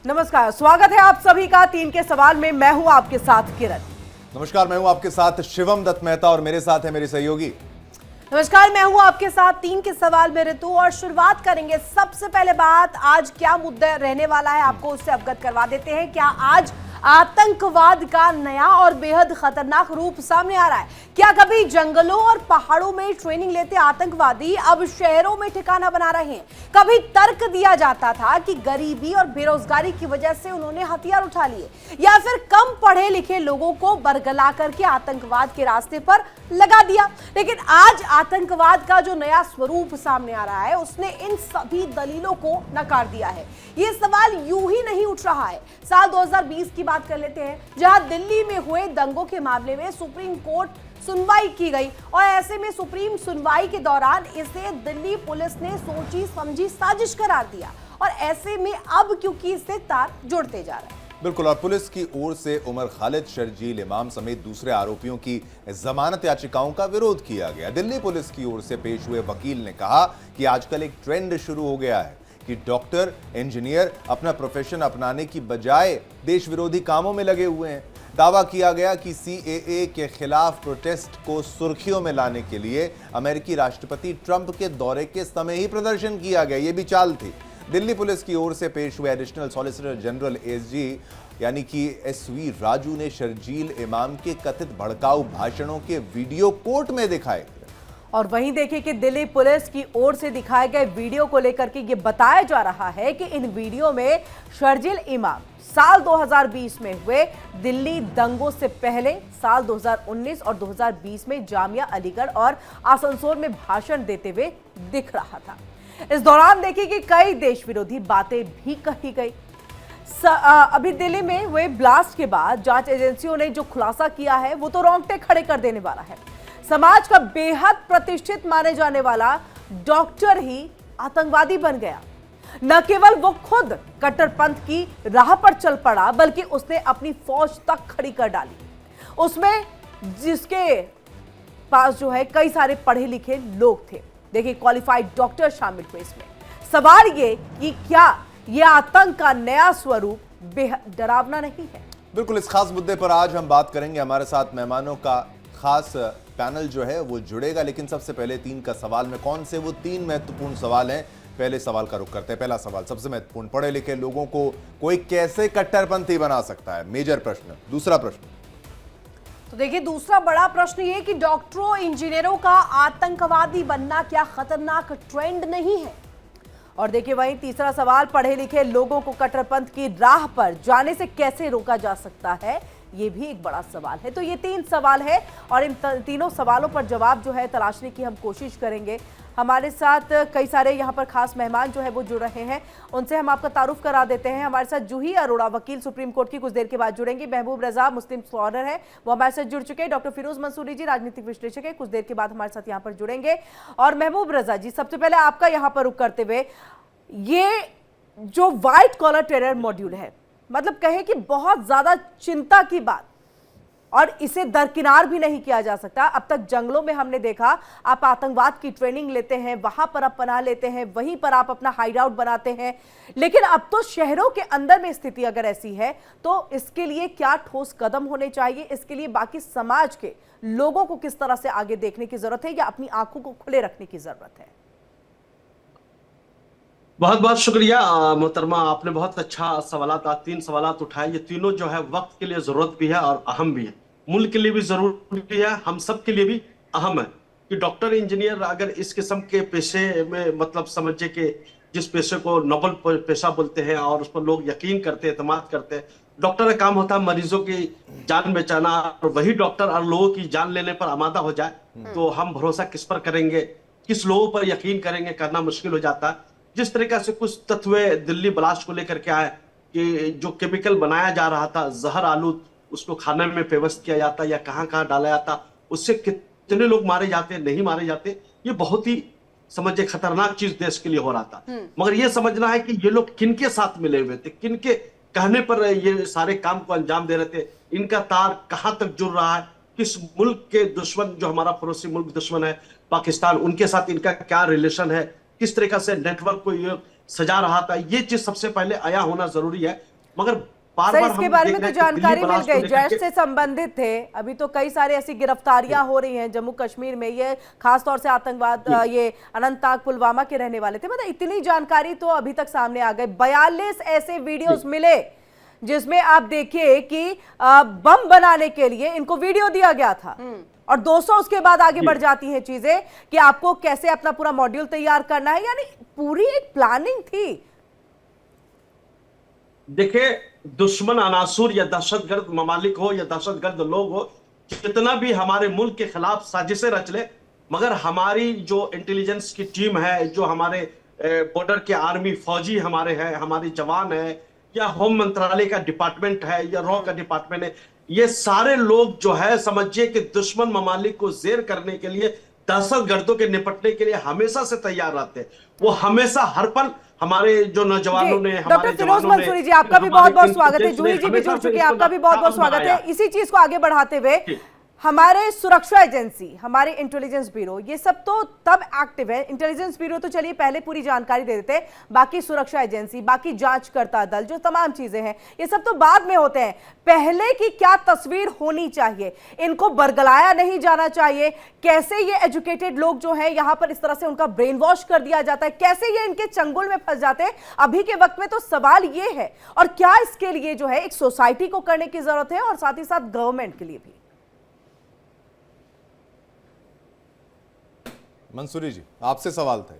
नमस्कार, स्वागत है आप सभी का 3 के सवाल में। मैं हूं आपके साथ किरण। नमस्कार, मैं हूं आपके साथ शिवम दत्त मेहता और मेरे साथ है मेरी सहयोगी। नमस्कार, मैं हूं आपके साथ 3 के सवाल में ऋतु। और शुरुआत करेंगे सबसे पहले बात, आज क्या मुद्दा रहने वाला है आपको उससे अवगत करवा देते हैं। क्या आज आतंकवाद का नया और बेहद खतरनाक रूप सामने आ रहा है? क्या कभी जंगलों और पहाड़ों में ट्रेनिंग लेते आतंकवादी अब शहरों में ठिकाना बना रहे हैं? कभी तर्क दिया जाता था कि गरीबी और बेरोजगारी की वजह से उन्होंने हथियार उठा लिए, या फिर कम पढ़े लिखे लोगों को बरगला करके आतंकवाद के रास्ते पर लगा दिया। लेकिन आज आतंकवाद का जो नया स्वरूप सामने आ रहा है उसने इन सभी दलीलों को नकार दिया है। ये सवाल यूं ही नहीं उठ रहा है। साल 2020 की बात कर लेते हैं, जहां दिल्ली में हुए दंगों के मामले में सुप्रीम कोर्ट सुनवाई की गई और ऐसे में सुप्रीम सुनवाई के दौरान इसे दिल्ली पुलिस ने सोची समझी साजिश करार दिया। और ऐसे में अब क्योंकि इससे तार जुड़ते जा रहे हैं। बिल्कुल, और पुलिस की ओर से उमर खालिद, शर्जील इमाम समेत दूसरे आरोपियों की जमानत याचिकाओं का विरोध किया गया। दिल्ली पुलिस की ओर से पेश हुए वकील ने कहा कि आजकल एक ट्रेंड शुरू हो गया है कि डॉक्टर, इंजीनियर अपना प्रोफेशन अपनाने की बजाय देश विरोधी कामों में लगे हुए हैं। दावा किया गया कि सीएए के खिलाफ प्रोटेस्ट को सुर्खियों में लाने के लिए अमेरिकी राष्ट्रपति ट्रंप के दौरे के समय ही प्रदर्शन किया गया। यह भी चाल थी। दिल्ली पुलिस की ओर से पेश हुए एडिशनल सॉलिसिटर जनरल एसजी यानी कि एसवी राजू ने शर्जील इमाम के कथित भड़काऊ भाषणों के वीडियो कोर्ट में दिखाए। और वहीं देखिए कि दिल्ली पुलिस की ओर से दिखाए गए वीडियो को लेकर के ये बताया जा रहा है कि इन वीडियो में शर्जील इमाम साल 2020 में हुए दिल्ली दंगों से पहले साल 2019 और 2020 में जामिया अलीगढ़ और आसनसोल में भाषण देते हुए दिख रहा था। इस दौरान देखिए कि कई देश विरोधी बातें भी कही गई। अभी दिल्ली में हुए ब्लास्ट के बाद जांच एजेंसियों ने जो खुलासा किया है वो तो रोंगटे खड़े कर देने वाला है। समाज का बेहद प्रतिष्ठित माने जाने वाला डॉक्टर ही आतंकवादी बन गया। न केवल वो खुद कट्टरपंथ की राह पर चल पड़ा, बल्कि उसने अपनी फौज तक खड़ी कर डाली। उसमें जिसके पास जो है कई सारे पढ़े लिखे लोग थे। देखिए, क्वालिफाइड डॉक्टर शामिल हुए इसमें। सवाल ये कि क्या यह आतंक का नया स्वरूप बेहद डरावना नहीं है? बिल्कुल, इस खास मुद्दे पर आज हम बात करेंगे। हमारे साथ मेहमानों का खास पैनल जो है वो जुड़ेगा, लेकिन सबसे पहले 3 का सवाल में कौन से वो 3 महत्वपूर्ण सवाल हैं, पहले सवाल का रुख करते हैं। पहला सवाल सबसे महत्वपूर्ण, पढ़े लिखे लोगों को कोई कैसे कट्टरपंथी बना सकता है? मेजर प्रश्न। दूसरा प्रश्न, तो देखिए, दूसरा बड़ा प्रश्न ये कि डॉक्टरों, इंजीनियरों का आतंकवादी बनना क्या खतरनाक ट्रेंड नहीं है? और देखिए वहीं तीसरा सवाल, पढ़े लिखे लोगों को कट्टरपंथ की राह पर जाने से कैसे रोका जा सकता है? ये भी एक बड़ा सवाल है। तो ये 3 सवाल है और इन तीनों सवालों पर जवाब जो है तलाशने की हम कोशिश करेंगे। हमारे साथ कई सारे यहाँ पर खास मेहमान जो है वो जुड़ रहे हैं, उनसे हम आपका तारुफ करा देते हैं। हमारे साथ जूही अरोड़ा, वकील, सुप्रीम कोर्ट की, कुछ देर के बाद जुड़ेंगे। महबूब रजा, मुस्लिम स्कॉलर है, वो हमारे साथ जुड़ चुके हैं। डॉक्टर फिरोज मंसूरी जी, राजनीतिक विश्लेषक है, कुछ देर के बाद हमारे साथ यहाँ पर जुड़ेंगे। और महबूब रजा जी, सबसे पहले आपका यहाँ पर रुख करते हुए, ये जो व्हाइट कॉलर टेरर मॉड्यूल है, मतलब कहे कि बहुत ज्यादा चिंता की बात, और इसे दरकिनार भी नहीं किया जा सकता। अब तक जंगलों में हमने देखा, आप आतंकवाद की ट्रेनिंग लेते हैं, वहां पर आप पनाह लेते हैं, वहीं पर आप अपना हाइड आउट बनाते हैं। लेकिन अब तो शहरों के अंदर में स्थिति अगर ऐसी है तो इसके लिए क्या ठोस कदम होने चाहिए? इसके लिए बाकी समाज के लोगों को किस तरह से आगे देखने की जरूरत है, या अपनी आंखों को खुले रखने की जरूरत है? बहुत बहुत शुक्रिया मोहतरमा, आपने बहुत अच्छा सवालात, 3 सवालात उठाए। ये तीनों जो है वक्त के लिए जरूरत भी है और अहम भी है। मुल्क के लिए भी जरूरी है, हम सब के लिए भी अहम है कि डॉक्टर, इंजीनियर अगर इस किस्म के पेशे में, मतलब समझिए कि जिस पेशे को नोबल पेशा बोलते हैं और उस पर लोग यकीन करते हैं, एतमाद करते हैं। डॉक्टर का काम होता है मरीजों की जान बचाना, और वही डॉक्टर और लोगों की जान लेने पर आमादा हो जाए तो हम भरोसा किस पर करेंगे, किस लोगों पर यकीन करेंगे, करना मुश्किल हो जाता है। जिस तरीके से कुछ तत्व दिल्ली ब्लास्ट को लेकर के आए कि जो केमिकल बनाया जा रहा था, जहर आलूद, उसको खाने में पेवस्त किया जाता या कहां कहां डाला जाता, उससे कितने लोग मारे जाते, नहीं मारे जाते, ये बहुत ही समझिए खतरनाक चीज देश के लिए हो रहा था। मगर ये समझना है कि ये लोग किनके साथ मिले हुए थे, किनके कहने पर ये सारे काम को अंजाम दे रहे थे, इनका तार कहां तक जुड़ रहा है, किस मुल्क के दुश्मन, जो हमारा पड़ोसी मुल्क दुश्मन है पाकिस्तान, उनके साथ इनका क्या रिलेशन है, किस तरीका से नेटवर्क को ये सजा रहा था। ये चीज सबसे पहले आया होना जरूरी है मगर बार सर बार इसके हम बारे देख में तो रहे हैं कि दिल्ली जानकारी मिल ब्लास्ट को गई, लेकर जैश के- से संबंधित थे। अभी तो कई सारे ऐसी गिरफ्तारियां हो रही हैं जम्मू कश्मीर में, ये खास तौर से आतंकवाद, ये अनंतनाग पुलवामा के रहने वाले थे। मतलब इतनी जानकारी तो अभी तक सामने आ गई। 42 ऐसे वीडियोस मिले जिसमें आप देखिए कि बम बनाने के लिए इनको वीडियो दिया गया था, और 200 उसके बाद आगे बढ़ जाती हैं चीजें कि आपको कैसे अपना पूरा मॉड्यूल तैयार करना है। यानी पूरी एक प्लानिंग थी। देखिए, दुश्मन अनासुर या दहशतगर्द ममालिक हो या दहशतगर्द लोग हो, जितना भी हमारे मुल्क के खिलाफ साजिशें रच ले, मगर हमारी जो इंटेलिजेंस की टीम है, जो हमारे बॉर्डर के आर्मी फौजी हमारे हैं, हमारे जवान है, या होम मंत्रालय का डिपार्टमेंट है, या रॉ का डिपार्टमेंट है, ये सारे लोग जो है समझिए कि दुश्मन ममालिक को जेर करने के लिए, दहशतगर्दों के निपटने के लिए हमेशा से तैयार रहते हैं। वो हमेशा हर पल हमारे जो नौजवानों ने, डॉक्टर हमारे फिरोज जवानों ने, मंसूरी जी, आपका भी बहुत बहुत स्वागत है। जूही जी भी जुड़ चुके हैं, आपका भी बहुत बहुत स्वागत है। इसी चीज को आगे बढ़ाते हुए, हमारे सुरक्षा एजेंसी, हमारे इंटेलिजेंस ब्यूरो, ये सब तो तब एक्टिव है। इंटेलिजेंस ब्यूरो तो चलिए पहले पूरी जानकारी दे देते हैं, बाकी सुरक्षा एजेंसी, बाकी जांचकर्ता दल, जो तमाम चीजें हैं, ये सब तो बाद में होते हैं। पहले की क्या तस्वीर होनी चाहिए? इनको बरगलाया नहीं जाना चाहिए? कैसे ये एजुकेटेड लोग जो हैं यहां पर इस तरह से उनका ब्रेन वॉश कर दिया जाता है? कैसे ये इनके चंगुल में फंस जाते हैं? अभी के वक्त में तो सवाल ये है, और क्या इसके लिए जो है एक सोसाइटी को करने की जरूरत है, और साथ ही साथ गवर्नमेंट के लिए भी। मंसूरी जी, आपसे सवाल था।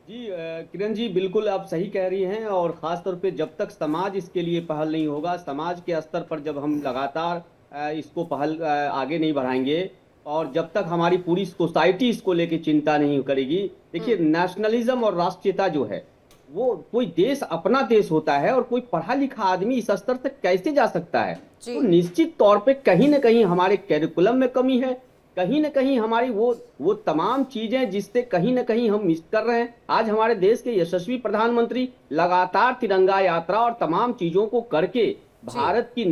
जी किरण जी, बिल्कुल आप सही कह रही हैं। और ख़ास तौर पे जब तक समाज इसके लिए पहल नहीं होगा, समाज के स्तर पर जब हम लगातार इसको पहल आगे नहीं बढ़ाएंगे, और जब तक हमारी पूरी सोसाइटी इसको लेके चिंता नहीं करेगी। देखिए, नेशनलिज्म और राष्ट्रीयता जो है, वो कोई देश अपना देश होता है, और कोई पढ़ा लिखा आदमी इस स्तर तक कैसे जा सकता है? तो निश्चित तौर पे कहीं ना कहीं हमारे कैरिकुलम में कमी है, कहीं ना कहीं हमारी वो तमाम चीजें जिससे कहीं ना कहीं हम मिस कर रहे हैं। आज हमारे देश के यशस्वी प्रधानमंत्री लगातार तिरंगा यात्रा और तमाम चीजों को करके भारत की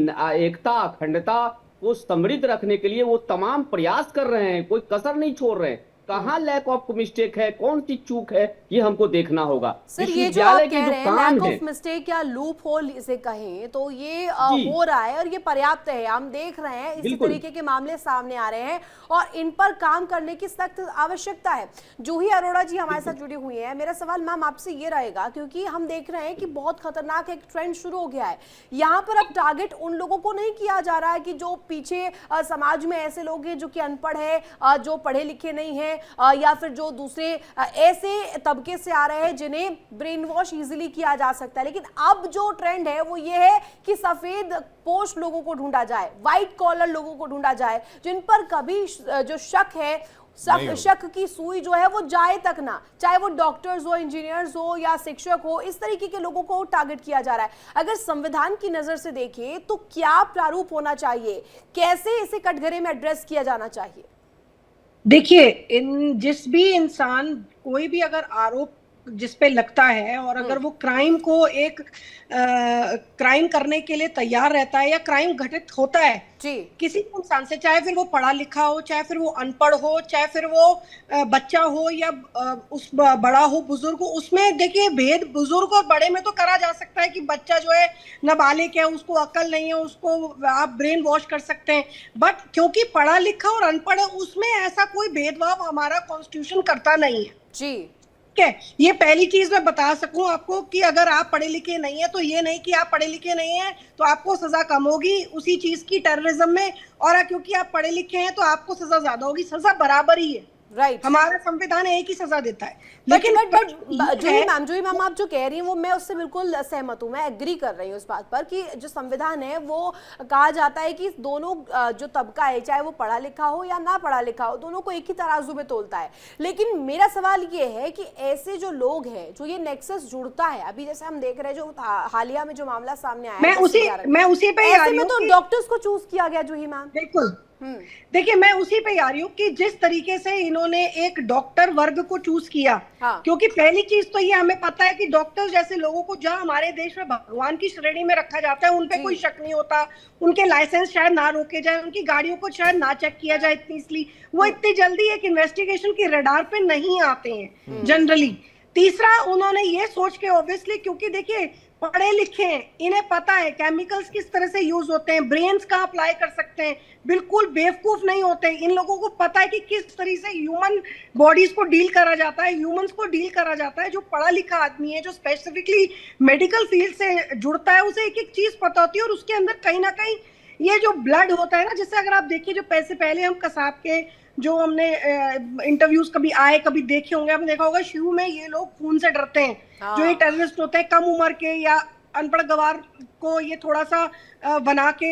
एकता, अखंडता को समृद्ध रखने के लिए वो तमाम प्रयास कर रहे हैं, कोई कसर नहीं छोड़ रहे हैं। कहाँ लैक ऑफ मिस्टेक है, कौन सी चूक है, ये हमको देखना होगा। सर ये जो आप कह रहे हैं लैक ऑफ मिस्टेक या लूप होल इसे कहें, तो ये हो रहा है और ये पर्याप्त है। हम देख रहे हैं इसी तरीके के मामले सामने आ रहे हैं, और इन पर काम करने की सख्त आवश्यकता है। जूही अरोड़ा जी हमारे साथ जुड़ी हुई हैं। मेरा सवाल मैम आपसे ये रहेगा, क्योंकि हम देख रहे हैं कि बहुत खतरनाक एक ट्रेंड शुरू हो गया है। यहाँ पर अब टारगेट उन लोगों को नहीं किया जा रहा है कि जो पीछे समाज में ऐसे लोग हैं जो कि अनपढ़ है, जो पढ़े लिखे नहीं है, या फिर जो दूसरे ऐसे तबके से आ रहे हैं जिन्हें ब्रेन वॉश इजीली किया जा सकता है। लेकिन अब जो ट्रेंड है वो ये है कि सफेद पोश लोगों को ढूंढा जाए, व्हाइट कॉलर लोगों को ढूंढा जाए, जिन पर कभी जो शक है, शक की सुई जो है वो जाए तक ना, चाहे वो डॉक्टर्स हो, इंजीनियर्स हो या शिक्षक हो, इस तरीके के लोगों को टारगेट किया जा रहा है। अगर संविधान की नजर से देखें तो क्या प्रारूप होना चाहिए, कैसे इसे कटघरे में एड्रेस किया जाना चाहिए? देखिए, जिस भी इंसान, कोई भी अगर आरोप जिस पे लगता है, और अगर वो क्राइम को एक क्राइम करने के लिए तैयार रहता है, या क्राइम घटित होता है जी, किसी भी इंसान से, चाहे फिर वो पढ़ा लिखा हो, चाहे फिर वो अनपढ़ हो, चाहे फिर वो बच्चा हो या उस बड़ा हो, बुजुर्ग हो, उसमें देखिए भेद बुजुर्ग और बड़े में तो करा जा सकता है कि बच्चा जो है नाबालिग है, उसको अकल नहीं है, उसको आप ब्रेन वॉश कर सकते हैं। बट क्योंकि पढ़ा लिखा और अनपढ़ है, उसमें ऐसा कोई भेदभाव हमारा कॉन्स्टिट्यूशन करता नहीं है जी। ठीक है, ये पहली चीज मैं बता सकूं आपको कि अगर आप पढ़े लिखे नहीं है तो ये नहीं कि आप पढ़े लिखे नहीं है तो आपको सजा कम होगी उसी चीज की टेररिज्म में, और क्योंकि आप पढ़े लिखे हैं तो आपको सजा ज्यादा होगी। सजा बराबर ही है, राइट। हमारा संविधान एक ही सजा देता है। लेकिन जूही मैम आप जो कह रही हैं वो मैं उससे बिल्कुल सहमत हूँ, मैं एग्री कर रही हूँ इस बात पर कि जो संविधान है वो कहा जाता है कि दोनों जो तबका है, चाहे वो पढ़ा लिखा हो या ना पढ़ा लिखा हो, दोनों को एक ही तराजू में तोलता है। लेकिन मेरा सवाल ये है कि ऐसे जो लोग हैं, जो ये नेक्सस जुड़ता है, अभी जैसे हम देख रहे हैं जो हालिया में जो मामला सामने आया, मैं उसी पे आ रही हूं, तो डॉक्टर्स को चूज किया गया जूही मैम। बिल्कुल, देखिए मैं उसी पे आ रही हूँ कि जिस तरीके से इन्होंने एक डॉक्टर वर्ग को चूज किया, हाँ। क्योंकि पहली चीज तो ये हमें पता है कि डॉक्टर जैसे लोगों को जहां हमारे देश में भगवान की श्रेणी में रखा जाता है, उनपे कोई शक नहीं होता, उनके लाइसेंस शायद ना रोके जाए, उनकी गाड़ियों को शायद ना चेक किया जाए इतनी, इसलिए वो इतनी जल्दी एक इन्वेस्टिगेशन की रडार पे नहीं आते हैं जनरली। तीसरा, उन्होंने ये सोच के ऑब्वियसली, क्योंकि देखिए पढ़े लिखे हैं, इन्हें पता है केमिकल्स किस तरह से यूज होते हैं, ब्रेन्स कहाँ अप्लाई कर सकते हैं, बिल्कुल बेवकूफ नहीं होते। इन लोगों को पता है कि किस तरह से ह्यूमन बॉडीज को डील करा जाता है, ह्यूमंस को डील करा जाता है। जो पढ़ा लिखा आदमी है, जो स्पेसिफिकली मेडिकल फील्ड से जुड़ता है, उसे एक एक चीज पता होती है। और उसके अंदर कहीं ना कहीं ये जो ब्लड होता है ना, जैसे अगर आप देखिए, जो पैसे पहले हम कसाब के जो हमने इंटरव्यूज कभी आए कभी देखे होंगे, आपने देखा होगा शुरू में ये लोग खून से डरते हैं। जो ये टेररिस्ट होते हैं कम उम्र के या अनपढ़ गवार को ये थोड़ा सा बना के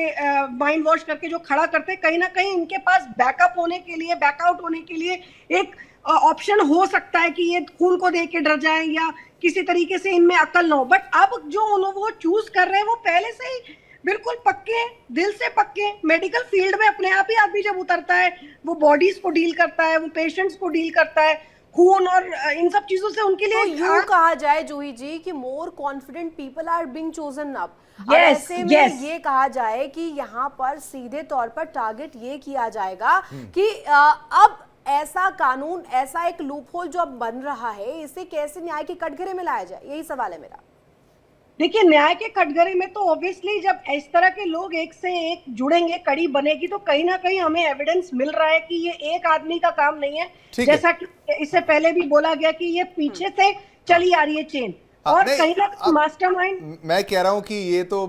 माइंड वॉश करके जो खड़ा करते हैं, कहीं ना कहीं इनके पास बैकअप होने के लिए, बैकआउट होने के लिए एक ऑप्शन हो सकता है कि ये खून को देख के डर जाए या किसी तरीके से इनमें अकल ना हो। बट अब जो वो चूज कर रहे हैं वो पहले से ही बिल्कुल पक्के, दिल से पक्के। मेडिकल फील्ड में अपने आप ही आदमी जब उतरता है, वो बॉडीज को डील करता है, वो पेशेंट्स को डील करता है, खून और इन सब चीजों से उनके लिए तो यूं कहा जाए जूही जी कि more confident people are being chosen अब। ऐसे में ये कहा जाए कि यहाँ पर सीधे तौर पर टारगेट ये किया जाएगा कि अब ऐसा कानून, ऐसा एक लूपहोल जो अब बन रहा है, इसे कैसे न्याय के कटघरे में लाया जाए, यही सवाल है मेरा। देखिए, न्याय के कटघरे में तो ऑब्वियसली जब इस तरह के लोग एक से एक जुड़ेंगे, कड़ी बनेगी, तो कहीं ना कहीं हमें एविडेंस मिल रहा है कि ये एक आदमी का काम नहीं है। जैसा कि इससे पहले भी बोला गया कि ये पीछे से चली आ रही है चेन, और कहीं ना कहीं मास्टरमाइंड। मैं कह रहा हूं कि ये तो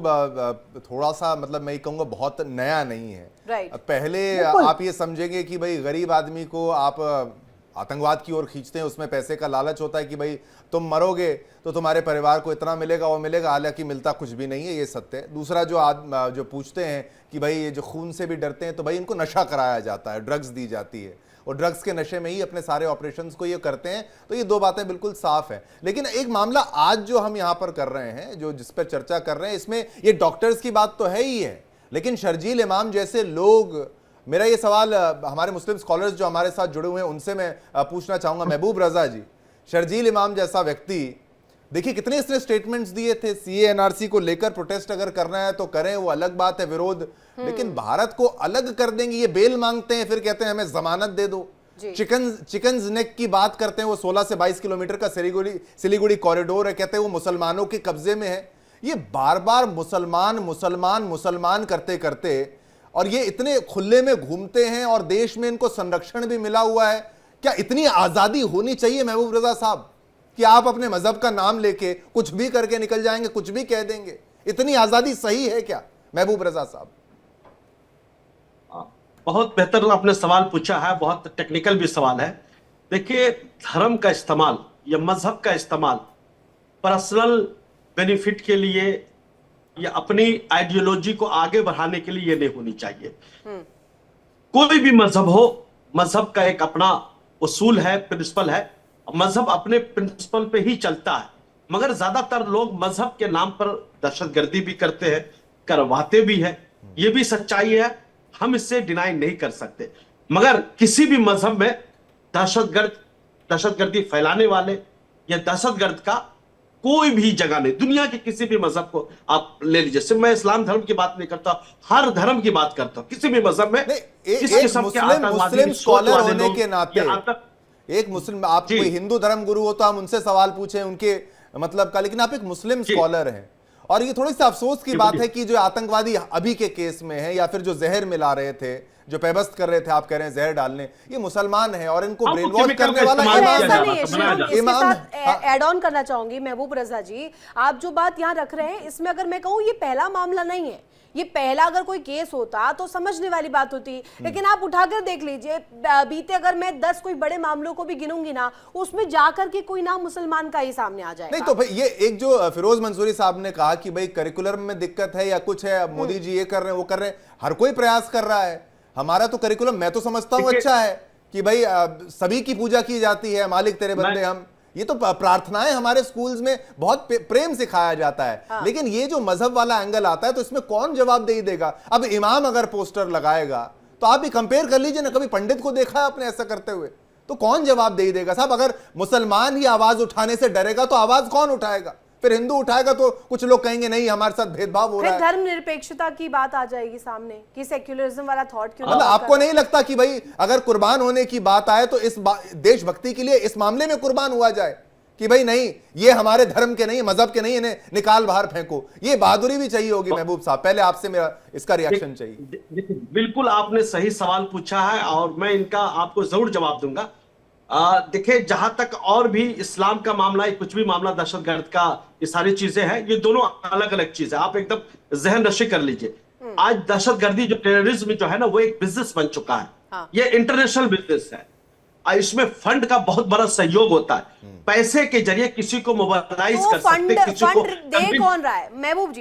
थोड़ा सा, मतलब मैं कहूंगा बहुत नया नहीं है। पहले आप ये समझेंगे कि भाई गरीब आदमी को आप आतंकवाद की ओर खींचते हैं, उसमें पैसे का लालच होता है कि भाई तुम मरोगे तो तुम्हारे परिवार को इतना मिलेगा, वो मिलेगा, हालांकि मिलता कुछ भी नहीं है, ये सत्य है। दूसरा जो पूछते हैं कि भाई ये जो खून से भी डरते हैं, तो भाई इनको नशा कराया जाता है, ड्रग्स दी जाती है, और ड्रग्स के नशे में ही अपने सारे ऑपरेशंस को ये करते हैं। तो ये दो बातें बिल्कुल साफ है। लेकिन एक मामला आज जो हम यहाँ पर कर रहे हैं, जो जिस पर चर्चा कर रहे हैं, इसमें ये डॉक्टर्स की बात तो है ही है, लेकिन शर्जील इमाम जैसे लोग, मेरा ये सवाल हमारे मुस्लिम स्कॉलर्स जो हमारे साथ जुड़े हुए हैं उनसे मैं पूछना चाहूंगा। महबूब रजा जी, शर्जील इमाम जैसा व्यक्ति, देखिए कितने इसने स्टेटमेंट्स दिए थे, सीए एनआरसी को लेकर प्रोटेस्ट अगर करना है तो करें, वो अलग बात है, विरोध, लेकिन भारत को अलग कर देंगे, ये बेल मांगते हैं, फिर कहते हैं हमें जमानत दे दो। चिकन नेक की बात करते हैं, वो 16 से 22 किलोमीटर का सिलीगुड़ी कॉरिडोर है, कहते हैं वो मुसलमानों के कब्जे में है। ये बार बार मुसलमान मुसलमान मुसलमान करते करते, और ये इतने खुले में घूमते हैं और देश में इनको संरक्षण भी मिला हुआ है। क्या इतनी आजादी होनी चाहिए महबूब रजा साहब कि आप अपने मजहब का नाम लेके कुछ भी करके निकल जाएंगे, कुछ भी कह देंगे? इतनी आजादी सही है क्या महबूब रजा साहब? बहुत बेहतर आपने सवाल पूछा है, बहुत टेक्निकल भी सवाल है। देखिए, धर्म का इस्तेमाल या मजहब का इस्तेमाल पर्सनल बेनिफिट के लिए या अपनी आइडियोलॉजी को आगे बढ़ाने के लिए ये नहीं होनी चाहिए। कोई भी मजहब हो, मजहब का एक अपना उसूल है, प्रिंसिपल है, मजहब अपने प्रिंसिपल पे ही चलता है। मगर ज्यादातर लोग मजहब के नाम पर दहशतगर्दी भी करते हैं, करवाते भी है, ये भी सच्चाई है, हम इससे डिनाई नहीं कर सकते। मगर किसी भी मजहब में दहशतगर्दी फैलाने वाले या दहशतगर्द का कोई भी जगह नहीं। दुनिया के किसी भी मजहब को आप ले लीजिए, सिर्फ मैं इस्लाम धर्म की बात नहीं करता, हर धर्म की बात करता हूं। किसी भी मजहब में मुस्लिम स्कॉलर होने के नाते, एक मुस्लिम, आप कोई हिंदू धर्म गुरु हो तो हम उनसे सवाल पूछें उनके मतलब का, लेकिन आप एक मुस्लिम स्कॉलर हैं, और ये थोड़ी सी अफसोस की बात है कि जो आतंकवादी अभी के केस में है, या फिर जो जहर मिला रहे थे, जो पेबस्त कर रहे थे, आप कह रहे हैं जहर डालने, ये मुसलमान है और इनको ब्रेन वॉश करने वाला इमाम। ऐड ऑन करना चाहूंगी महबूब रजा जी, आप जो बात यहाँ रख रहे हैं, इसमें अगर मैं कहूँ ये पहला मामला नहीं है, ये पहला अगर कोई केस होता तो समझने वाली बात होती, लेकिन आप उठाकर देख लीजिए, बीते अगर मैं 10 कोई बड़े मामलों को भी गिनूंगी ना, उसमें जाकर के कोई नाम मुसलमान का ही सामने आ जाएगा। नहीं तो भाई, ये एक जो फिरोज मंसूरी साहब ने कहा कि भाई करिकुलम में दिक्कत है या कुछ है, मोदी जी ये कर रहे हैं वो कर रहे हैं, हर कोई प्रयास कर रहा है। हमारा तो करिकुलम मैं तो समझता हूं अच्छा है कि भाई सभी की पूजा की जाती है, मालिक तेरे बंदे हम, ये तो प्रार्थनाएं हमारे स्कूल्स में बहुत प्रेम सिखाया जाता है। हाँ। लेकिन ये जो मजहब वाला एंगल आता है तो इसमें कौन जवाब दे देगा? अब इमाम अगर पोस्टर लगाएगा तो आप भी कंपेयर कर लीजिए ना, कभी पंडित को देखा है आपने ऐसा करते हुए? तो कौन जवाब दे देगा साहब? अगर मुसलमान ही आवाज उठाने से डरेगा तो आवाज कौन उठाएगा? फिर हिंदू उठाएगा तो कुछ लोग कहेंगे नहीं हमारे साथ भेदभाव हो रहा है, धर्मनिरपेक्षता की बात आ जाएगी सामने कि सेक्युलरिज्म वाला थॉट क्यों? मतलब आपको नहीं लगता कि भाई अगर कुर्बान होने की बात आए तो इस देशभक्ति के लिए इस मामले में कुर्बान हुआ जाए कि भाई नहीं, ये हमारे धर्म के नहीं, मजहब के नहीं, इन्हें निकाल बाहर फेंको। ये बहादुरी भी चाहिए होगी महबूब साहब। पहले आपसे मेरा इसका रिएक्शन चाहिए। बिल्कुल आपने सही सवाल पूछा है और मैं इनका आपको जरूर जवाब दूंगा। देखिए, जहां तक और भी इस्लाम का मामला है, कुछ भी मामला दहशतगर्द का, ये सारी चीजें हैं, ये दोनों अलग अलग चीजें, आप एकदम जहन नशी कर लीजिए। आज दहशतगर्दी जो टेररिज्म जो है ना, वो एक बिजनेस बन चुका है। हाँ। ये इंटरनेशनल बिजनेस है। इसमें फंड का बहुत बड़ा सहयोग होता है। पैसे के जरिए किसी को मोबाइलाइज तो कर सकते, किसी को फंड दे कौन रहा है? महबूब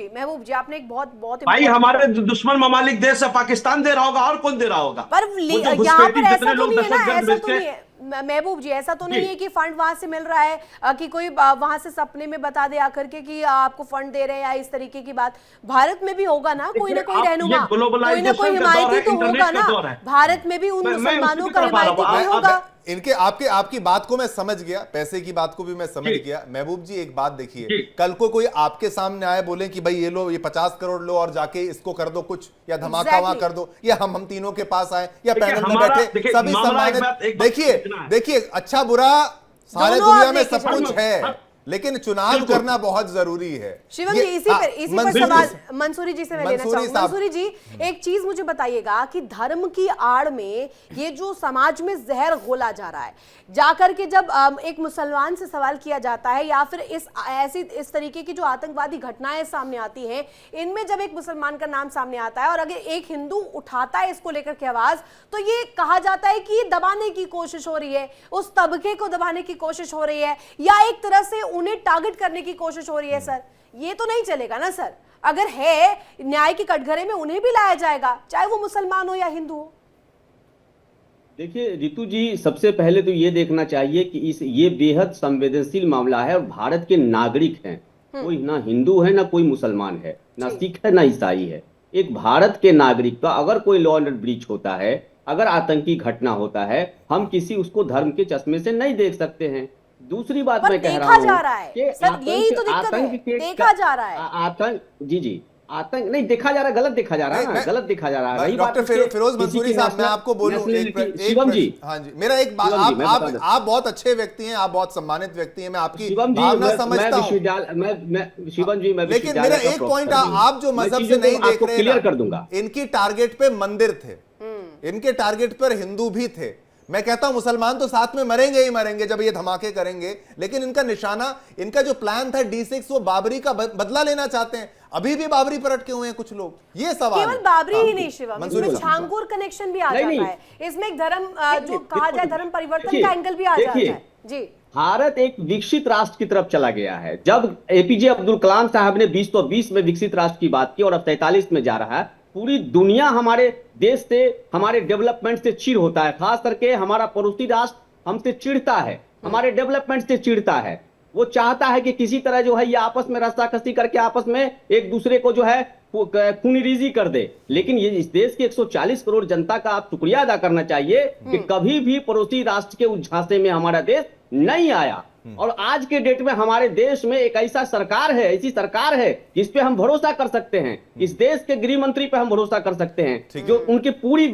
जी आपने एक बहुत भाई, हमारे दुश्मन ममालिक देश है, पाकिस्तान दे रहा होगा, और कौन दे रहा होगा? पर यहाँ पर ऐसा तो नहीं है ना, ऐसा तो नहीं है महबूब जी, ऐसा तो नहीं जी। है कि फंड वहां से मिल रहा है कि कोई वहां से सपने में बता दे आकर के कि आपको फंड दे रहे हैं या इस तरीके की बात। भारत में भी होगा ना कोई ना कोई रहनुमा, कोई ना कोई हिमायती तो होगा ना। भारत में भी उन मुसलमानों का हिमायती कोई होगा। इनके आपकी बात को मैं समझ गया, पैसे की बात को भी मैं समझ गया। महबूब जी एक बात देखिए, कल को कोई आपके सामने आए बोले कि भाई ये लो, ये 50 करोड़ लो और जाके इसको कर दो कुछ, या धमाका वहां कर दो, या हम तीनों के पास आए या पैनल में बैठे सभी सम्मानित। देखिए अच्छा बुरा सारे दुनिया में सब कुछ है, लेकिन चुनाव करना बहुत जरूरी है। शिवम जी, इसी पर सवाल मंसूरी जी से मैं लेना चाहूंगी। मंसूरी जी, एक चीज मुझे बताइएगा कि धर्म की आड़ में ये जो समाज में जहर घोला जा रहा है, जाकर के जब एक मुसलमान से सवाल किया जाता है या फिर इस तरीके की जो आतंकवादी घटनाएं सामने आती हैं, इनमें जब एक मुसलमान का नाम सामने आता है और अगर एक हिंदू उठाता है इसको लेकर के आवाज, तो ये कहा जाता है कि ये दबाने की कोशिश हो रही है, उस तबके को दबाने की कोशिश हो रही है, या एक तरह से उन्हें टारगेट करने की कोशिश हो रही है। सर, ये तो नहीं चलेगा ना सर। अगर है न्याय की कटघरे में उन्हें भी लाया जाएगा, चाहे वो मुसलमान हो या हिंदू हो। देखिए रितु जी, सबसे पहले तो ये देखना चाहिए कि ये बेहद संवेदनशील मामला है और भारत के नागरिक हैं, कोई ना हिंदू है ना कोई मुसलमान है, ना सिख है ना ईसाई है। एक भारत के नागरिक का अगर कोई लॉ एंड ब्रीच होता है, अगर आतंकी घटना होता है, हम किसी उसको धर्म के चश्मे से नहीं देख सकते हैं। दूसरी बात मैं कह रहा हूं कि सर, यही तो दिक्कत है, देखा जा रहा है आतंक। जी आतंक नहीं देखा जा रहा, गलत देखा जा रहा है ना, गलत देखा जा रहा है। डॉक्टर फिरोज मंसूरी साहब, मैं आपको बोलूं शिवम जी, हाँ जी, मेरा एक बात, आप बहुत अच्छे व्यक्ति हैं, आप बहुत सम्मानित व्यक्ति हैं, मैं आपकी भावना समझता हूं। शिवम जी, मैं लेकिन मेरा एक पॉइंट, आप जो मजहब से नहीं देख रहे, क्लियर कर दूंगा। इनकी टारगेट पे मंदिर थे, इनके टारगेट पर हिंदू भी थे। मैं कहता हूं मुसलमान तो साथ में मरेंगे ही मरेंगे जब ये धमाके करेंगे, लेकिन इनका निशाना, इनका जो प्लान था D6, वो बाबरी का बदला लेना चाहते हैं। अभी भी बाबरी पर अटके हुए हैं कुछ लोग। ये सवाल केवल बाबरी ही नहीं शिवम, इसमें झांगुर कनेक्शन भी आ जाता है, इसमें एक धर्म जो कहा जाए धर्म परिवर्तन का एंगल भी आ जाता है। जी, भारत एक विकसित राष्ट्र की तरफ चला गया है। जब APJ अब्दुल कलाम साहब ने 2020 में विकसित राष्ट्र की बात की और अब 43 में जा रहा है, पूरी दुनिया हमारे देश से, हमारे डेवलपमेंट से चिढ़ होता है। खास करके हमारा पड़ोसी राष्ट्र हमसे चिढ़ता है, हमारे डेवलपमेंट से चिढ़ता है। वो चाहता है कि किसी तरह जो है ये आपस में रस्साकसी करके आपस में एक दूसरे को जो है खूनीरीजी कर दे। लेकिन ये इस देश के 140 करोड़ जनता का आप शुक्रिया अदा करना चाहिए कि कभी भी पड़ोसी राष्ट्र के उस झांसे में हमारा देश नहीं आया। और आज के डेट में हमारे देश में एक ऐसी सरकार है जिस पे हम भरोसा कर सकते हैं। इस देश के गृह मंत्री पे हम भरोसा कर सकते हैं, जो उनकी पूरी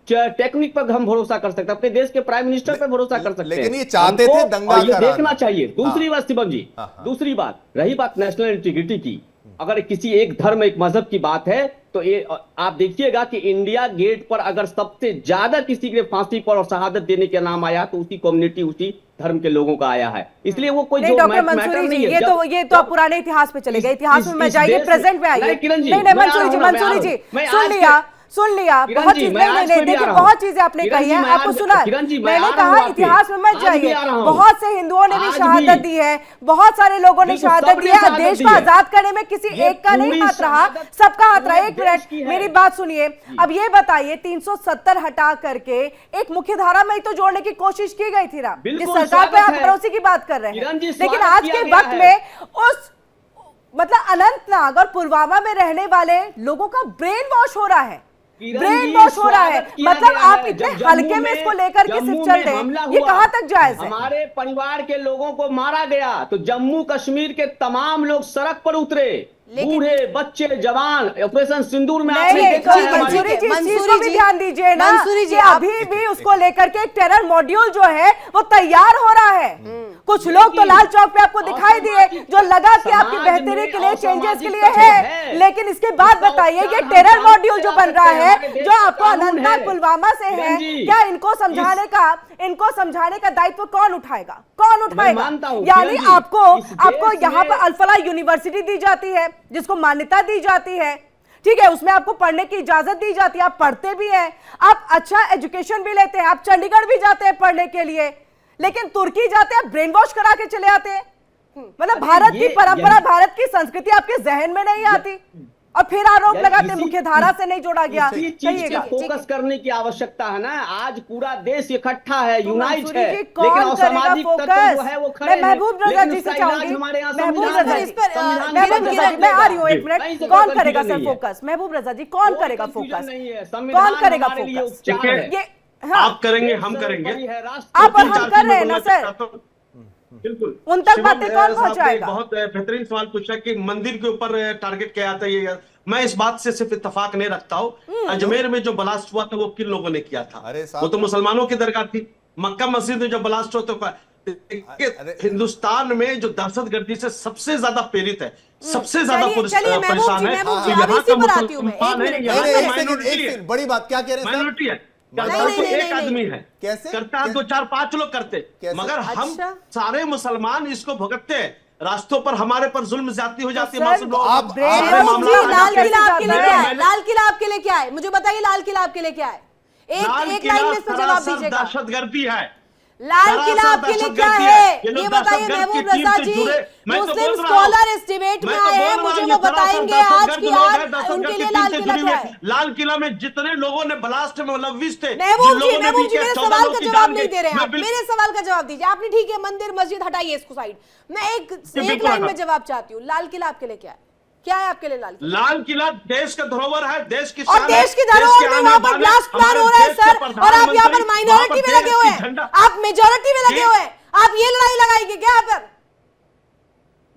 टेक्निक पर हम भरोसा कर सकते हैं, अपने देश के प्राइम मिनिस्टर पे भरोसा कर सकते हैं। लेकिन ये चाहते थे दंगा कराना, देखना चाहिए। दूसरी बात शिवम जी, दूसरी बात रही बात नेशनल इंटीग्रिटी की, अगर किसी एक धर्म एक मजहब की बात है तो ये आप देखिएगा कि इंडिया गेट पर अगर सबसे ज्यादा किसी के फांसी पर और शहादत देने का नाम आया तो उसी कम्युनिटी, उसी धर्म के लोगों का आया है। इसलिए वो कोई जो डॉक्टर मंसूरी जी, ये तो आप पुराने इतिहास पे चले गए, इतिहास में जाइए, प्रेजेंट में आइए। नहीं मंसूरी जी सुन लिया बहुत चीज, नहीं देखिए बहुत चीजें आपने कही है, आपको सुना। मैंने कहा इतिहास में मत जाइए, बहुत से हिंदुओं ने भी शहादत दी है, बहुत सारे लोगों ने शहादत दी है। देश को आजाद करने में किसी एक का नहीं हाथ रहा, सबका हाथ रहा। एक मिनट मेरी बात सुनिए। अब ये बताइए 370 हटा करके एक मुख्य धारा में तो जोड़ने की कोशिश की गई थी ना, जिस सरकार पे आप भरोसे की बात कर रहे हैं, लेकिन आज के वक्त में उस मतलब अनंतनाग और पुलवामा में रहने वाले लोगों का ब्रेन वॉश हो रहा है, मतलब आप इतने हल्के में इसको लेकर के सिर्फ चल रहे हैं, ये कहां तक जायज है? हमारे परिवार के लोगों को मारा गया तो जम्मू कश्मीर के तमाम लोग सड़क पर उतरे, बूढ़े बच्चे जवान ऑपरेशन सिंदूर में आपने नहीं, देखा है हमारी- मंसूरी जी, इस चीज मंसूरी को भी जी, ध्यान दीजिए ना मंसूरी जी, कि अभी भी उसको लेकर के एक टेरर मॉड्यूल जो है वो तैयार हो रहा है। कुछ लोग तो लाल चौक पे आपको दिखाई दिए जो लगा कि आपकी समाज बेहतरी में के लिए चेंजेस के लिए असामाजिकता है, है। लेकिन इसके बाद उसका बताइए ये उत्साह टेरर हम मॉड्यूल जो बन रहा है हमारे देश जो का आपको कानून अनंतनाग है। पुलवामा से है, किरण जी, क्या इनको समझाने का दायित्व कौन उठाएगा? कौन उठाएगा? मानता हूं, यानी किरण जी, आपको इस आपको देश यहाँ में- पर अल्फला यूनिवर्सिटी दी जाती है जिसको मान्यता दी जाती है, ठीक है, उसमें आपको पढ़ने की इजाजत दी जाती है, आप पढ़ते भी हैं, आप अच्छा एजुकेशन भी लेते हैं, आप चंडीगढ़ भी जाते हैं पढ़ने के लिए, लेकिन तुर्की जाते हैं ब्रेन वॉश करा के चले आते हैं। मतलब भारत की परंपरा, भारत की संस्कृति आपके जहन में नहीं आती और फिर आरोप लगाते मुख्य धारा से नहीं जोड़ा गया। इसी चीज पे कहिएगा। फोकस करने की आवश्यकता है ना। आज पूरा देश इकट्ठा है, यूनाइट मंसूरी है, जी, लेकिन कौन करेगा असामाजिक तत्व फोकस? जो है वो खड़े मैं हैं। महबूब रजा लेकिन जी से उसका चाहूंगी, इलाज हमारे यहाँ महबूब संविधान रजा है। जी, संविधान महबूब की रजा जी, मैं आ रही हूँ एक कहीं मिनट, से कौन कोई करेगा confusion सर नहीं है। फोकस? महबूब रजा जी, कौन कोई करेगा confusion फोकस? नहीं है। कौन संविधान करेगा हमारे लिए फोकस? उपचार है। ये हाँ, आप करेंगे, हम करेंगे। आप और हम कर रहे हैं ना सर, बिल्कुल। उन तक शिवम बातें कौन साहब ने पहुंचाएगा? बहुत बेहतरीन सवाल पूछा कि मंदिर के ऊपर टारगेट किया था। ये मैं इस बात से सिर्फ इत्तेफाक नहीं रखता हूँ। अजमेर में जो ब्लास्ट हुआ था वो किन लोगों ने किया था? अरे साहब, वो तो मुसलमानों की दरगाह थी। मक्का मस्जिद में जो ब्लास्ट हुआ था, हिंदुस्तान में जो दहशतगर्दी से सबसे ज्यादा पीड़ित है, सबसे ज्यादा चलिए महबूब परेशान जी, है, महबूब जी, यहाँ अब इसी का पर आती हूँ मैं। मुसलमान एक है, मिनट, यहाँ एक का मिनट, माइनॉरिटी है। बड़ी बात क्या कह रहे हैं सर? माइनॉरिटी है, नहीं, करता तो नहीं, एक नहीं, आदमी है, कैसे? करता कैसे? 2 4 5 लोग करते, कैसे? मगर हम अच्छा। सारे मुसलमान इसको भुगतते हैं। रास्तों पर हमारे पर जुल्म ज्यादा हो जाती है। सर, मासूम लोगों आप- पर ब्रेन सारे वॉश मामला जी, आ लाल जाते हैं। किला आपके लिए क्या है? मैंने- लाल किला आपके लिए क्या है? मुझे बताइए लाल किला आपके लिए क्या है? लाल एक किला लाइन में इस पर जवाब सरासर दीजिएगा। दहशतगर्दी है। लाल किला आपके लिए क्या है? ये बताइए महबूब रजा जी। मुस्लिम स्कॉलर इस डिबेट में आए हैं, मुझे वो बताएंगे आज की आज उनके लिए लाल किला क्या है? लाल किला में जितने लोगों ने ब्लास्ट में मुलव्विस थे, महबूब जी, जिन लोगों ने भी मेरे किया, सवाल 14 का की जवाब जान नहीं गई। दे रहे हैं मैं आप। बिल्कुल- मेरे सवाल का जवाब दीजिए। आपने ठीक है मंदिर मस्जिद हटाइए इसको साइड। मैं एक बिल्कुल लाइन में हटा। जवाब चाहती हूँ। लाल किला आपके लिए क्या है? क्या है आपके लिए लाल किला? लाल किला देश का धरोहर है, देश की और शान देश है, की देश धरोहर के में आने वहां पर वाले ब्लास्ट प्लान हमारे हो रहा है देश के सर, और आप यहाँ पर प्रधानमंत्री माइनॉरिटी में वहां पर लगे हुए देश की हैं, झंडा- आप मेजोरिटी में लगे जी। हुए हैं। आप ये लड़ाई लगाएंगे क्या यहाँ पर?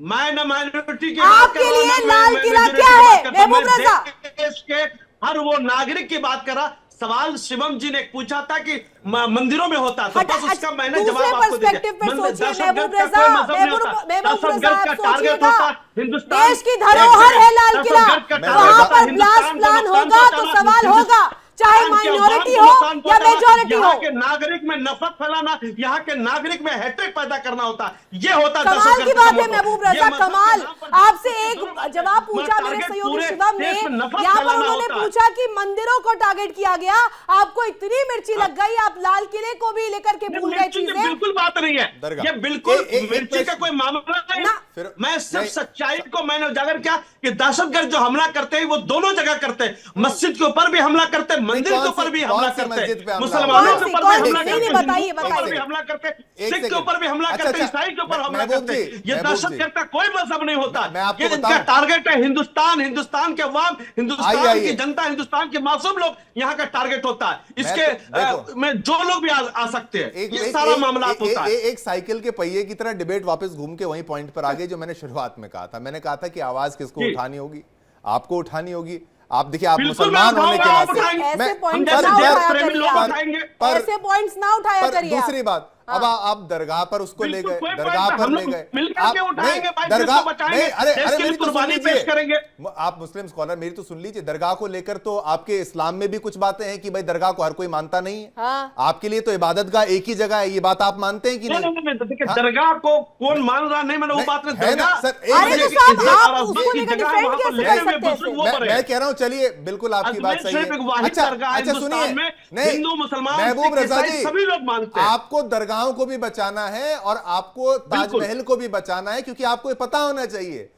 मैं न माइनॉरिटी की आपके बात कर रहा हूं, लिए न लाल मैं किला majority क्या की है, बात करता हूं। महबूब मैं रजा? देश के हर वो नागरिक की बात कर रहा। सवाल शिवम जी ने पूछा था कि मंदिरों में होता था, बस उसका मैंने दूसरे जवाब आपको दे पर्सपेक्टिव पे दिया। सोचिए दहशतगर्द महबूब का रजा, कोई मजहब नहीं होता। महबूब दहशतगर्द रजा का आप टारगेट सोचिएगा। होता हिंदुस्तान। देश की धरोहर है लाल किला, दहशतगर्द का टारगेट वहां होता पर ब्लास्ट हिंदुस्तान को प्लान नुकसान होगा तो पहुंचाना, सवाल होगा, चाहे माइनॉरिटी हो या मेजॉरिटी हो। यहाँ के नागरिक में नफरत फैलाना, यहाँ के नागरिक में हैट्रिक पैदा करना होता, ये होता कमाल दहशतगर्द की का बात है मोटो। महबूब ये रजा, मजहब के कमाल। नाम पर आपसे एक जुल्म जवाब पूछा मेरे टारगेट सहयोगी पूरे शिवम ने, देश में नफरत यहाँ पर फैलाना उन्होंने होता है। पूछा कि मंदिरों को टारगेट किया गया, आपको इतनी मिर्ची लग गई, आप लाल किले को भी लेकर के भूल गए मिर्ची की चीजें। बिल्कुल बात नहीं है, दरगाह। ये बिल्कुल एक मिर्ची का प्रश्न- कोई मामला नहीं ना। है। फिर- मैं सिर्फ नहीं। सच्चाई को मैंने उजागर किया कि दहशतगर्द जो हमला करते हैं वो दोनों जगह करते हैं। मस्जिद के ऊपर भी हमला करते हैं, मंदिर कौन के सी- ऊपर भी कौन हमला सी करते मस्जिद पे हैं, हमला मुसलमानों हुआ? के ऊपर कौन भी सी? हमला नहीं, करते हैं, बताइए, हिंदुओं के ऊपर बताइए। भी हमला करते हैं, एक सिख के सेकंड। ऊपर भी हमला अच्छा, करते हैं, अच्छा। ईसाई के ऊपर हमला महबूब करते हैं। जी, ये महबूब दहशतगर्द का कोई मजहब नहीं होता। मैं आपको ये इनका बताऊं। टारगेट है हिंदुस्तान, हिंदुस्तान के अवाम, हिंदुस्तान आइए। की जनता, हिंदुस्तान के मासूम लोग यहाँ का टारगेट होता है। इसके देखो। में जो लोग भी आ सकते हैं, एक ये सारा मामला होता है। एक साइकिल के पहिए की तरह डिबेट वापस घूम के वही पॉइंट पर आ गए जो मैंने शुरुआत में कहा था। मैंने कहा था कि आवाज किसको जी। उठानी होगी, आपको उठानी होगी। आप देखिए, आप बिल्कुल मुसलमान मैं होने के उठाऊंगा, नाते उठाएंगे। ऐसे मैं- पॉइंट्स पर- ना पर- उठाया प्रेमी करिए लोग आप। उठाएंगे। ऐसे पॉइंट्स ना उठाया पर करिए आप। दूसरी बात, अब आप दरगाह पर उसको ले बिल्कुल गए, कोई दरगाह बात पर हम ले लोग गए मिलकर आप के उठाएंगे, नहीं, भाई, दरगाह देश को बचाएंगे, नहीं, अरे देश अरे के मेरी लिए तो सुन कुर्बानी लीजिए। पेश करेंगे। आप मुस्लिम स्कॉलर मेरी तो सुन लीजिए। दरगाह को लेकर तो आपके इस्लाम में भी कुछ बातें हैं कि भाई दरगाह को हर कोई मानता नहीं है। हाँ। आपके लिए तो इबादत गाह एक ही जगह है, ये बात आप मानते हैं कि नहीं? नहीं, देखिए हाँ। दरगाह को कौन मान रहा नहीं, मैंने वो नहीं, बात नहीं। है ना, दरगाह सर, एक अरे मिनट, तो साहब, एक- आप एक- उसको एक लेकर जगह डिफेंड वहाँ पर कैसे लेने कर में सकते हैं बुजुर्ग फिर? वो मैं पर है। कह रहा हूं, चलिए बिल्कुल आपकी बात सही सिर्फ एक है। वाहिद अच्छा दरगाह है अच्छा सुनिए, हिंदुस्तान में, नहीं, हिंदू मुसलमान महबूब सिख रजा ईसाई जी, सभी लोग मानते हैं। आपको दरगाहों को भी बचाना है और आपको ताजमहल को भी बचाना है, क्योंकि आपको ये पता होना चाहिए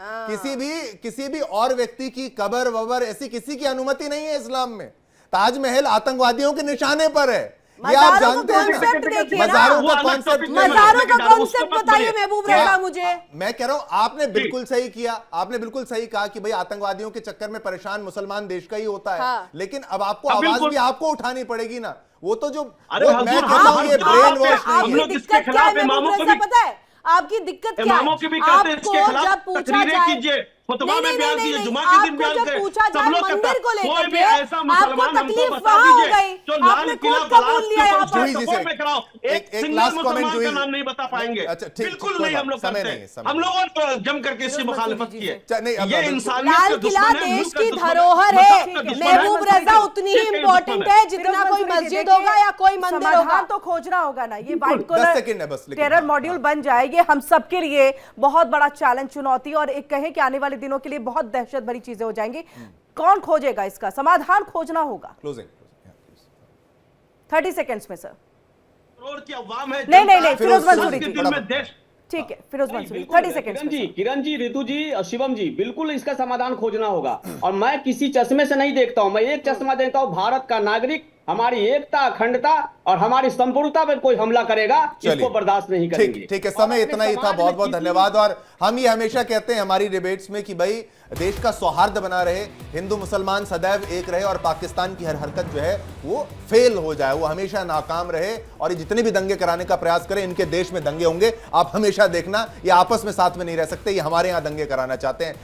किसी भी और व्यक्ति की कब्र वबर ऐसी किसी की अनुमति नहीं है इस्लाम में। ताजमहल आतंकवादियों के निशाने पर है, ये आप मज़ारों का जानते हैं ना? कॉन्सेप्ट देखिए ना। मज़ारों वो का अलग कॉन्सेप्ट टॉपिक नहीं है। मज़ारों का उसको कॉन्सेप्ट मत बताइए बोलिए। महबूब क्या? रजा मुझे। मैं कह रहा हूं आपने बिल्कुल सही किया, आपने बिल्कुल सही कहा कि भाई आतंकवादियों के चक्कर में परेशान मुसलमान देश का ही होता है। हाँ। लेकिन अब आपको हाँ, आवाज बिल्कुल। भी आपको उठानी पड़ेगी ना। वो तो जो अरे वो हजूर, मैं हम कहता हूं ये हर ब्रेन जगह पे वॉश हम नहीं लोग है। इसके दिक्कत क्या है खिलाफ महबूब इमामों को रजा भी- पता है? आपकी दिक्कत क्या है? इमामों की भी कहते हैं इसके आपको खिलाफ जब पूछा तकरीरें जाए, कीजिए, खुतबा में नहीं, बयान नहीं, दिए, नहीं, जुमा के दिन आपको बयान जब करे, पूछा सब जाए लोग मंदिर कहता, को लेकर कोई भी के, ऐसा आपको मुसलमान हमको तकलीफ बता वहां हो दीजिए गई, जो आपने लाल खुद किला कबूल बलास लिया यहाँ पर। जूही जी से में कराओ, एक सिंगल लास्ट कमेंट मुसलमान जूही का जी। नाम नहीं बता पाएंगे। अच्छा, ठीक, बिल्कुल कोई नहीं बात, हम लोग समय करते नहीं है, हैं। समय हम नहीं। लोगों ने जम करके इसकी फिरोज मुखालिफत मंसूरी की जी है। से। नहीं, अब ये बिल्कुल। इंसानियत लाल का किला दुश्मन है, देश मुल्क का की दुश्मन है, धरोहर मजहब है, का दुश्मन है। महबूब रजा उतनी ही ठीक है, इम्पोर्टेंट दुश्मन है जितना फिरोज कोई मंसूरी जी, मस्जिद देखिए, होगा या कोई मंदिर होगा। समाधान तो खोजना होगा ना। ये व्हाइट 10 कॉलर सेकंड है बस, लेकिन टेरर हाँ, मॉड्यूल हाँ। बन जाए, ये हम सबके लिए बहुत बड़ा चैलेंज, चुनौती और एक कहें कि आने वाले दिनों के लिए बहुत दहशत भरी चीजें हो जाएंगी। कौन खोजेगा इसका समाधान? खोजना होगा। क्लोजिंग 30 सेकेंड्स में सर। करोड़ की अवाम है, नहीं, नहीं, जनता नहीं, है, फिरोज दस मंसूरी के जी। दिल में देश। ठीक है फिरोज नहीं, मंसूरी, बिल्कुल, 30 सेकेंड्स किरण में जी, सर। किरण जी, ऋतु जी और शिवम जी, बिल्कुल इसका समाधान खोजना होगा। और मैं किसी चश्मे से नहीं देखता हूं, मैं एक चश्मा देखता हूं, भारत का नागरिक हमारी एकता, अखंडता और हमारी संपूर्णता पर कोई हमला करेगा, इसको बर्दाश्त नहीं करेंगे। ठीक है, और समय अपने इतना ही था। समाज में बहुत बहुत किसी- धन्यवाद। और हम ये हमेशा कहते हैं हमारी डिबेट्स में कि भाई देश का सौहार्द बना रहे, हिंदू मुसलमान सदैव एक रहे और पाकिस्तान की हर हरकत जो है वो फेल हो जाए, वो हमेशा नाकाम रहे। और ये जितने भी दंगे कराने का प्रयास करें, इनके देश में दंगे होंगे, आप हमेशा देखना, ये आपस में साथ में नहीं रह सकते, ये हमारे यहां दंगे कराना चाहते हैं।